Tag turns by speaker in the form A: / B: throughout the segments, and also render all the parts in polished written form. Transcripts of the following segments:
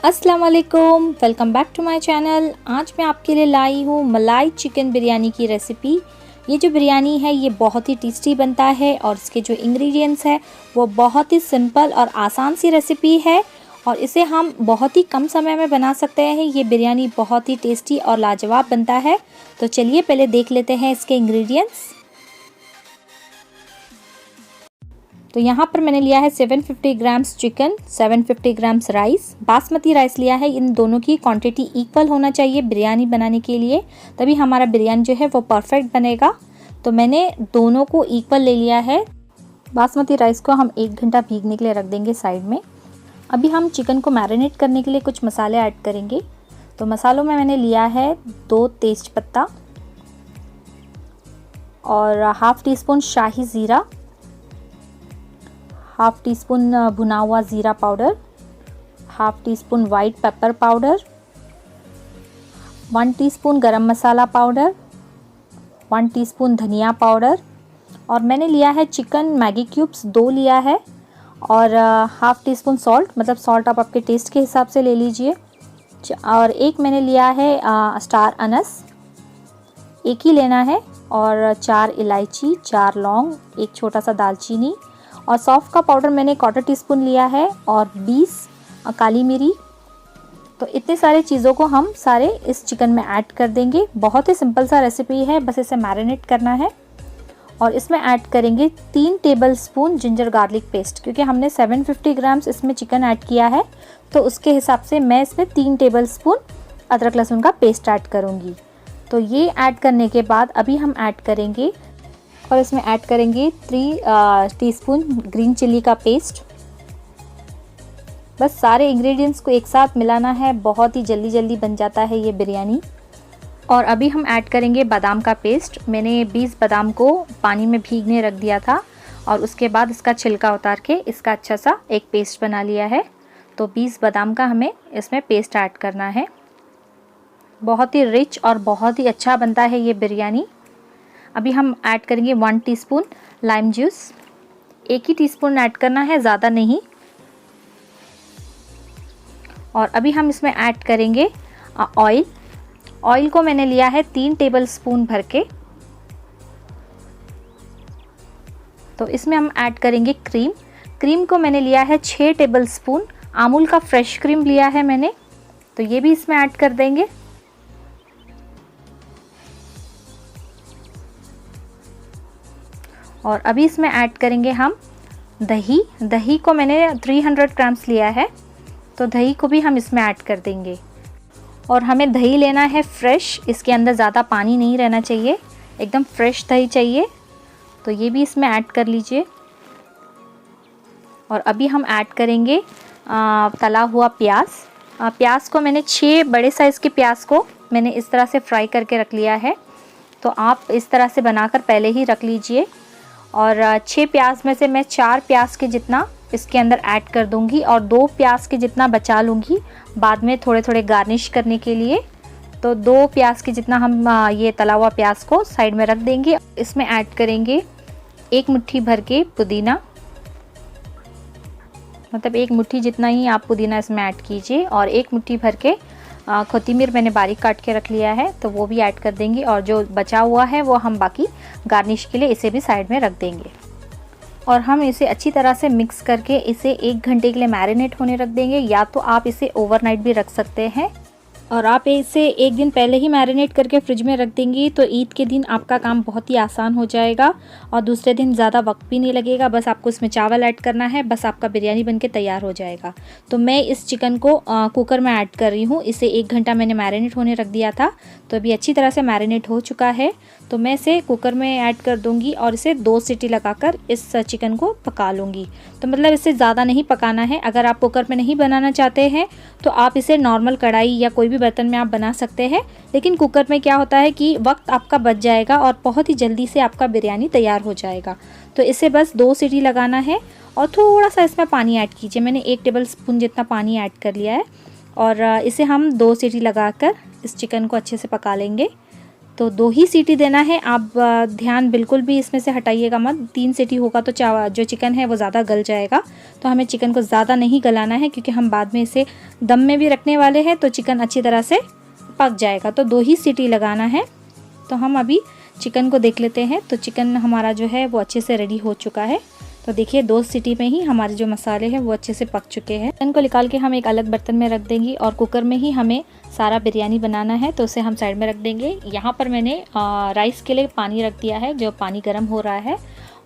A: अस्सलाम वालेकुम, welcome back to my channel. आज मैं आपके लिए लाई हूँ मलाई चिकन बिरयानी की रेसिपी। ये जो बिरयानी है ये बहुत ही टेस्टी बनता है और इसके जो इंग्रेडिएंट्स है वो बहुत ही सिंपल और आसान सी रेसिपी है और इसे हम बहुत ही कम समय में बना सकते हैं। ये बिरयानी बहुत ही टेस्टी और लाजवाब बनता है। तो चलिए पहले देख लेते हैं इसके इंग्रेडिएंट्स। तो यहाँ पर मैंने लिया है 750 grams chicken, 750 grams rice, basmati rice लिया है। इन दोनों की क्वांटिटी इक्वल होना चाहिए बिरयानी बनाने के लिए, तभी हमारा बिरयानी जो है वो परफेक्ट बनेगा। तो मैंने दोनों को इक्वल ले लिया है। बासमती राइस को हम 1 घंटा भीगने के लिए रख देंगे साइड में। अभी हम चिकन को मैरिनेट करने के लिए कुछ मसाले ऐड करेंगे। तो मसालों में मैंने लिया है 2 तेज पत्ता और हाफ़ टी स्पून शाही ज़ीरा, हाफ़ टी स्पून भुना हुआ ज़ीरा powder, half tea spoon white pepper powder, 1 teaspoon गरम मसाला पाउडर, 1 टीस्पून धनिया पाउडर और मैंने लिया है चिकन मैगी क्यूब्स 2 लिया है और हाफ़ टी स्पून सॉल्ट, मतलब सॉल्ट आप आपके टेस्ट के हिसाब से ले लीजिए। और एक मैंने लिया है स्टार अनस, एक ही लेना है, और 4 इलायची, 4 लौंग, एक छोटा सा दालचीनी और सौंफ का पाउडर मैंने 1/4 टीस्पून लिया है और 20 काली मिरी। तो इतने सारे चीज़ों को हम सारे इस चिकन में ऐड कर देंगे। बहुत ही सिंपल सा रेसिपी है, बस इसे मैरिनेट करना है। और इसमें ऐड करेंगे 3 टेबलस्पून जिंजर गार्लिक पेस्ट, क्योंकि हमने 750 ग्राम्स इसमें चिकन ऐड किया है तो उसके हिसाब से मैं इसमें 3 टेबलस्पून अदरक लहसुन का पेस्ट ऐड करूँगी। तो ये ऐड करने के बाद अभी हम ऐड करेंगे और इसमें ऐड करेंगे 3 टीस्पून ग्रीन चिली का पेस्ट। बस सारे इंग्रेडिएंट्स को एक साथ मिलाना है, बहुत ही जल्दी बन जाता है ये बिरयानी। और अभी हम ऐड करेंगे बादाम का पेस्ट। मैंने 20 बादाम को पानी में भीगने रख दिया था और उसके बाद इसका छिलका उतार के इसका अच्छा सा एक पेस्ट बना लिया है। तो 20 बादाम का हमें इसमें पेस्ट ऐड करना है। बहुत ही रिच और बहुत ही अच्छा बनता है ये बिरयानी। अभी हम ऐड करेंगे 1 टीस्पून लाइम जूस, 1 ही टीस्पून ऐड करना है, ज़्यादा नहीं। और अभी हम इसमें ऐड करेंगे ऑयल। ऑयल को मैंने लिया है 3 टेबलस्पून भर के। तो इसमें हम ऐड करेंगे क्रीम। क्रीम को मैंने लिया है 6 टेबलस्पून, अमूल का फ्रेश क्रीम लिया है मैंने, तो ये भी इसमें ऐड कर देंगे। और अभी इसमें ऐड करेंगे हम दही। दही को मैंने 300 ग्राम्स लिया है, तो दही को भी हम इसमें ऐड कर देंगे। और हमें दही लेना है फ्रेश, इसके अंदर ज़्यादा पानी नहीं रहना चाहिए, एकदम फ्रेश दही चाहिए। तो ये भी इसमें ऐड कर लीजिए। और अभी हम ऐड करेंगे तला हुआ प्याज। प्याज को मैंने 6 बड़े साइज़ के प्याज को मैंने इस तरह से फ्राई करके रख लिया है। तो आप इस तरह से बनाकर पहले ही रख लीजिए। और 6 प्याज में से मैं 4 प्याज के जितना इसके अंदर ऐड कर दूंगी और 2 प्याज के जितना बचा लूँगी बाद में थोड़े थोड़े गार्निश करने के लिए। तो 2 प्याज के जितना हम ये तला हुआ प्याज को साइड में रख देंगे। इसमें ऐड करेंगे 1 मुट्ठी भर के पुदीना, मतलब 1 मुट्ठी जितना ही आप पुदीना इसमें ऐड कीजिए। और 1 मुट्ठी भर के कोथिमीर मैंने बारीक काट के रख लिया है, तो वो भी ऐड कर देंगे। और जो बचा हुआ है वो हम बाकी गार्निश के लिए इसे भी साइड में रख देंगे। और हम इसे अच्छी तरह से मिक्स करके इसे 1 घंटे के लिए मैरिनेट होने रख देंगे, या तो आप इसे ओवरनाइट भी रख सकते हैं। और आप इसे 1 दिन पहले ही मैरिनेट करके फ्रिज में रख देंगी तो ईद के दिन आपका काम बहुत ही आसान हो जाएगा और दूसरे दिन ज़्यादा वक्त भी नहीं लगेगा। बस आपको इसमें चावल ऐड करना है, बस आपका बिरयानी बनके तैयार हो जाएगा। तो मैं इस चिकन को कुकर में ऐड कर रही हूँ। इसे 1 घंटा मैंने मैरिनेट होने रख दिया था, तो अभी अच्छी तरह से मैरिनेट हो चुका है। तो मैं इसे कुकर में ऐड कर दूँगी और इसे 2 सीटी लगाकर इस चिकन को पका लूँगी। तो मतलब इसे ज़्यादा नहीं पकाना है। अगर आप कुकर में नहीं बनाना चाहते हैं तो आप इसे नॉर्मल कढ़ाई या कोई भी बर्तन में आप बना सकते हैं, लेकिन कुकर में क्या होता है कि वक्त आपका बच जाएगा और बहुत ही जल्दी से आपका बिरयानी तैयार हो जाएगा। तो इसे बस 2 सीटी लगाना है और थोड़ा सा इसमें पानी ऐड कीजिए। मैंने 1 टेबल स्पून जितना पानी ऐड कर लिया है और इसे हम 2 सीटी लगाकर इस चिकन को अच्छे से पका लेंगे। तो 2 ही सीटी देना है, आप ध्यान बिल्कुल भी इसमें से हटाइएगा मत। 3 सीटी होगा तो जो चिकन है वो ज़्यादा गल जाएगा। तो हमें चिकन को ज़्यादा नहीं गलाना है, क्योंकि हम बाद में इसे दम में भी रखने वाले हैं, तो चिकन अच्छी तरह से पक जाएगा। तो 2 ही सीटी लगाना है। तो हम अभी चिकन को देख लेते हैं। तो चिकन हमारा जो है वो अच्छे से रेडी हो चुका है। तो देखिए 2 सीटी में ही हमारे जो मसाले हैं वो अच्छे से पक चुके हैं। चिकन को निकाल के हम एक अलग बर्तन में रख देंगे और कुकर में ही हमें सारा बिरयानी बनाना है, तो उसे हम साइड में रख देंगे। यहाँ पर मैंने राइस के लिए पानी रख दिया है, जो पानी गर्म हो रहा है,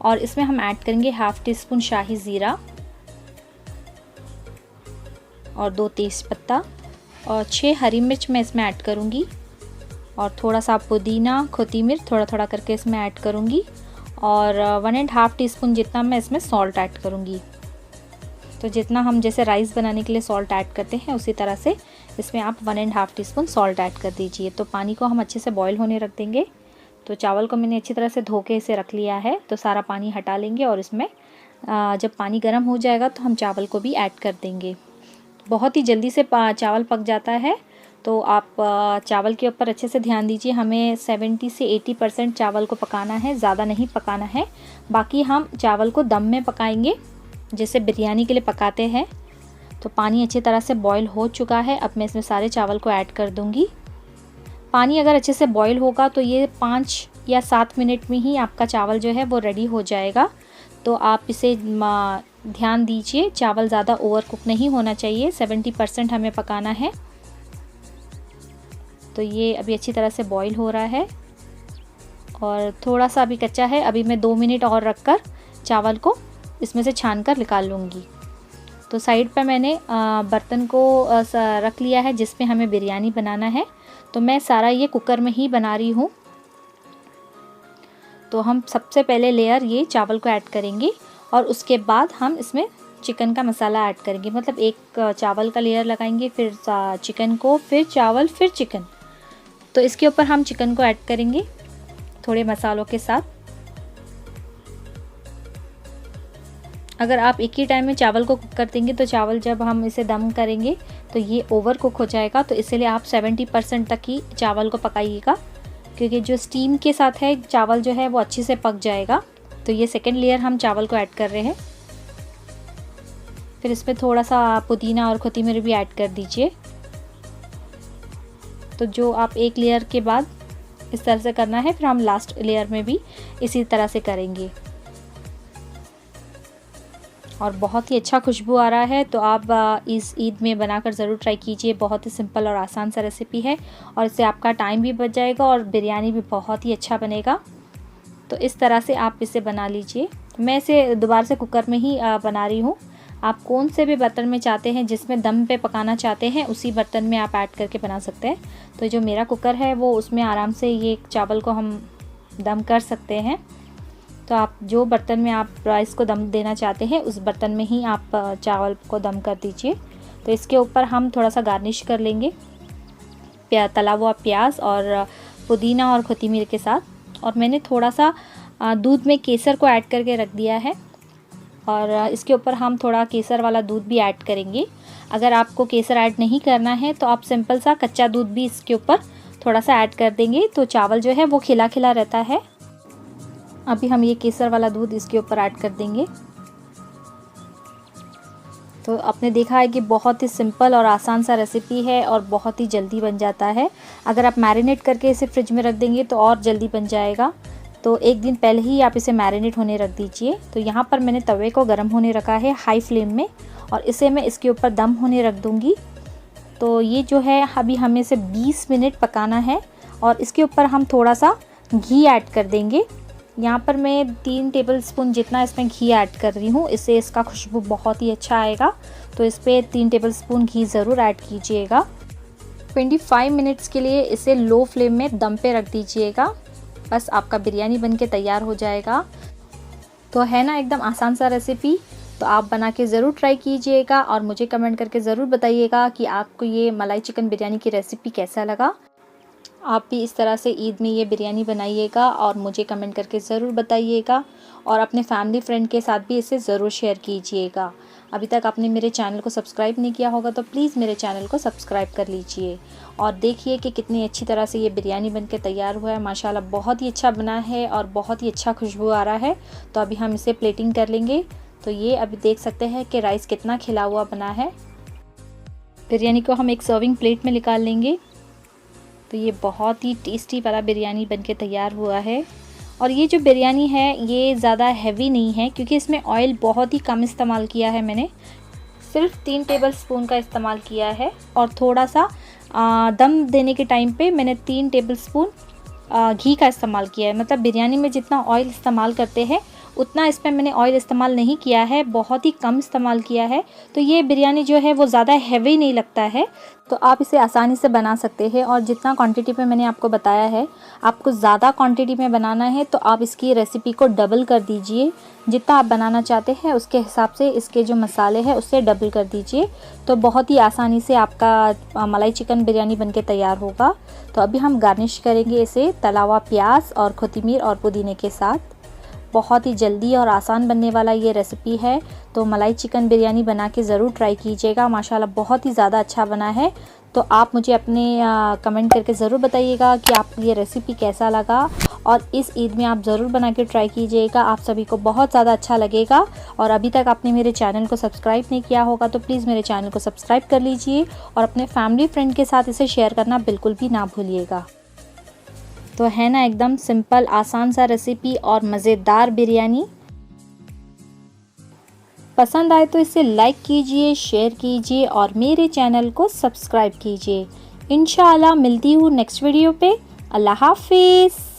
A: और इसमें हम ऐड करेंगे 1/2 टीस्पून शाही ज़ीरा और 2 तेज़पत्ता और 6 हरी मिर्च मैं इसमें ऐड करूँगी, और थोड़ा सा पुदीना कोथिमीर थोड़ा थोड़ा करके इसमें ऐड करूँगी, और 1.5 टीस्पून जितना मैं इसमें सॉल्ट ऐड करूँगी। तो जितना हम जैसे राइस बनाने के लिए सॉल्ट ऐड करते हैं, उसी तरह से इसमें आप 1.5 टीस्पून सॉल्ट ऐड कर दीजिए। तो पानी को हम अच्छे से बॉईल होने रख देंगे। तो चावल को मैंने अच्छी तरह से धो के इसे रख लिया है। तो सारा पानी हटा लेंगे और इसमें जब पानी गर्म हो जाएगा तो हम चावल को भी ऐड कर देंगे। बहुत ही जल्दी से चावल पक जाता है। तो आप चावल के ऊपर अच्छे से ध्यान दीजिए। हमें 70 से 80% चावल को पकाना है, ज़्यादा नहीं पकाना है। बाकी हम चावल को दम में पकाएंगे, जैसे बिरयानी के लिए पकाते हैं। तो पानी अच्छी तरह से बॉईल हो चुका है। अब मैं इसमें सारे चावल को ऐड कर दूंगी। पानी अगर अच्छे से बॉईल होगा तो ये 5 या 7 मिनट में ही आपका चावल जो है वो रेडी हो जाएगा। तो आप इसे ध्यान दीजिए, चावल ज़्यादा ओवर कुक नहीं होना चाहिए। 70% हमें पकाना है। तो ये अभी अच्छी तरह से बॉईल हो रहा है और थोड़ा सा अभी कच्चा है। अभी मैं 2 मिनट और रखकर चावल को इसमें से छान कर निकाल लूँगी। तो साइड पर मैंने बर्तन को रख लिया है जिसमें हमें बिरयानी बनाना है। तो मैं सारा ये कुकर में ही बना रही हूँ। तो हम सबसे पहले लेयर ये चावल को ऐड करेंगे और उसके बाद हम इसमें चिकन का मसाला ऐड करेंगे। मतलब एक चावल का लेयर लगाएंगे, फिर चिकन को, फिर चावल, फिर चिकन। तो इसके ऊपर हम चिकन को ऐड करेंगे थोड़े मसालों के साथ। अगर आप एक ही टाइम में चावल को कुक कर देंगे तो चावल जब हम इसे दम करेंगे तो ये ओवर कुक हो जाएगा। तो इसलिए आप 70% तक ही चावल को पकाइएगा, क्योंकि जो स्टीम के साथ है चावल जो है वो अच्छे से पक जाएगा। तो ये सेकेंड लेयर हम चावल को ऐड कर रहे हैं। फिर इसमें थोड़ा सा पुदीना और कोथिमीर भी ऐड कर दीजिए। तो जो आप एक लेयर के बाद इस तरह से करना है, फिर हम लास्ट लेयर में भी इसी तरह से करेंगे। और बहुत ही अच्छा खुशबू आ रहा है। तो आप इस ईद में बनाकर ज़रूर ट्राई कीजिए। बहुत ही सिंपल और आसान सा रेसिपी है और इससे आपका टाइम भी बच जाएगा और बिरयानी भी बहुत ही अच्छा बनेगा। तो इस तरह से आप इसे बना लीजिए। मैं इसे दोबारा से कुकर में ही बना रही हूँ। आप कौन से भी बर्तन में चाहते हैं, जिसमें दम पे पकाना चाहते हैं, उसी बर्तन में आप ऐड करके बना सकते हैं। तो जो मेरा कुकर है वो उसमें आराम से ये चावल को हम दम कर सकते हैं। तो आप जो बर्तन में आप राइस को दम देना चाहते हैं उस बर्तन में ही आप चावल को दम कर दीजिए। तो इसके ऊपर हम थोड़ा सा गार्निश कर लेंगे तला हुआ प्याज और पुदीना और कोथिमीर के साथ। और मैंने थोड़ा सा दूध में केसर को ऐड करके रख दिया है और इसके ऊपर हम थोड़ा केसर वाला दूध भी ऐड करेंगे। अगर आपको केसर ऐड नहीं करना है तो आप सिंपल सा कच्चा दूध भी इसके ऊपर थोड़ा सा ऐड कर देंगे। तो चावल जो है वो खिला खिला रहता है। अभी हम ये केसर वाला दूध इसके ऊपर ऐड कर देंगे। तो आपने देखा है कि बहुत ही सिंपल और आसान सा रेसिपी है और बहुत ही जल्दी बन जाता है। अगर आप मैरिनेट करके इसे फ्रिज में रख देंगे तो और जल्दी बन जाएगा। तो एक दिन पहले ही आप इसे मैरिनेट होने रख दीजिए। तो यहाँ पर मैंने तवे को गर्म होने रखा है हाई फ्लेम में और इसे मैं इसके ऊपर दम होने रख दूँगी। तो ये जो है अभी हमें इसे 20 मिनट पकाना है और इसके ऊपर हम थोड़ा सा घी ऐड कर देंगे। यहाँ पर मैं 3 टेबलस्पून जितना इसमें घी ऐड कर रही हूँ। इससे इसका खुशबू बहुत ही अच्छा आएगा। तो इस पर 3 टेबलस्पून घी ज़रूर ऐड कीजिएगा। 25 मिनट्स के लिए इसे लो फ्लेम में दम पे रख दीजिएगा। बस आपका बिरयानी बनके तैयार हो जाएगा। तो है ना एकदम आसान सा रेसिपी। तो आप बना के ज़रूर ट्राई कीजिएगा और मुझे कमेंट करके ज़रूर बताइएगा कि आपको ये मलाई चिकन बिरयानी की रेसिपी कैसा लगा। आप भी इस तरह से ईद में ये बिरयानी बनाइएगा और मुझे कमेंट करके ज़रूर बताइएगा और अपने फैमिली फ्रेंड के साथ भी इसे ज़रूर शेयर कीजिएगा। अभी तक आपने मेरे चैनल को सब्सक्राइब नहीं किया होगा तो प्लीज़ मेरे चैनल को सब्सक्राइब कर लीजिए। और देखिए कि कितनी अच्छी तरह से ये बिरयानी बनके तैयार हुआ है। माशाल्लाह बहुत ही अच्छा बना है और बहुत ही अच्छा खुशबू आ रहा है। तो अभी हम इसे प्लेटिंग कर लेंगे। तो ये अभी देख सकते हैं कि राइस कितना खिला हुआ बना है। बिरयानी को हम एक सर्विंग प्लेट में निकाल लेंगे। तो ये बहुत ही टेस्टी वाला बिरयानी बनके तैयार हुआ है। और ये जो बिरयानी है ये ज़्यादा हैवी नहीं है क्योंकि इसमें ऑयल बहुत ही कम इस्तेमाल किया है। मैंने सिर्फ 3 टेबलस्पून का इस्तेमाल किया है और थोड़ा सा दम देने के टाइम पे मैंने 3 टेबलस्पून घी का इस्तेमाल किया है। मतलब बिरयानी में जितना ऑयल इस्तेमाल करते हैं उतना इसमें मैंने ऑयल इस्तेमाल नहीं किया है, बहुत ही कम इस्तेमाल किया है। तो ये बिरयानी जो है वो ज़्यादा हैवी नहीं लगता है। तो आप इसे आसानी से बना सकते हैं। और जितना क्वांटिटी पे मैंने आपको बताया है, आपको ज़्यादा क्वांटिटी में बनाना है तो आप इसकी रेसिपी को डबल कर दीजिए। जितना आप बनाना चाहते हैं उसके हिसाब से इसके जो मसाले हैं उससे डबल कर दीजिए। तो बहुत ही आसानी से आपका मलाई चिकन बिरयानी बनके तैयार होगा। तो अभी हम गार्निश करेंगे इसे तला हुआ प्याज और कोथिमीर और पुदीने के साथ। बहुत ही जल्दी और आसान बनने वाला ये रेसिपी है। तो मलाई चिकन बिरयानी बना के ज़रूर ट्राई कीजिएगा। माशाल्लाह बहुत ही ज़्यादा अच्छा बना है। तो आप मुझे अपने कमेंट करके ज़रूर बताइएगा कि आपको ये रेसिपी कैसा लगा। और इस ईद में आप ज़रूर बना के ट्राई कीजिएगा, आप सभी को बहुत ज़्यादा अच्छा लगेगा। और अभी तक आपने मेरे चैनल को सब्सक्राइब नहीं किया होगा तो प्लीज़ मेरे चैनल को सब्सक्राइब कर लीजिए और अपने फैमिली फ्रेंड के साथ इसे शेयर करना बिल्कुल भी ना भूलिएगा। तो है ना एकदम सिंपल आसान सा रेसिपी और मज़ेदार बिरयानी। पसंद आए तो इसे लाइक कीजिए, शेयर कीजिए और मेरे चैनल को सब्सक्राइब कीजिए। इंशाअल्लाह मिलती हूँ नेक्स्ट वीडियो पे। अल्लाह हाफिज़।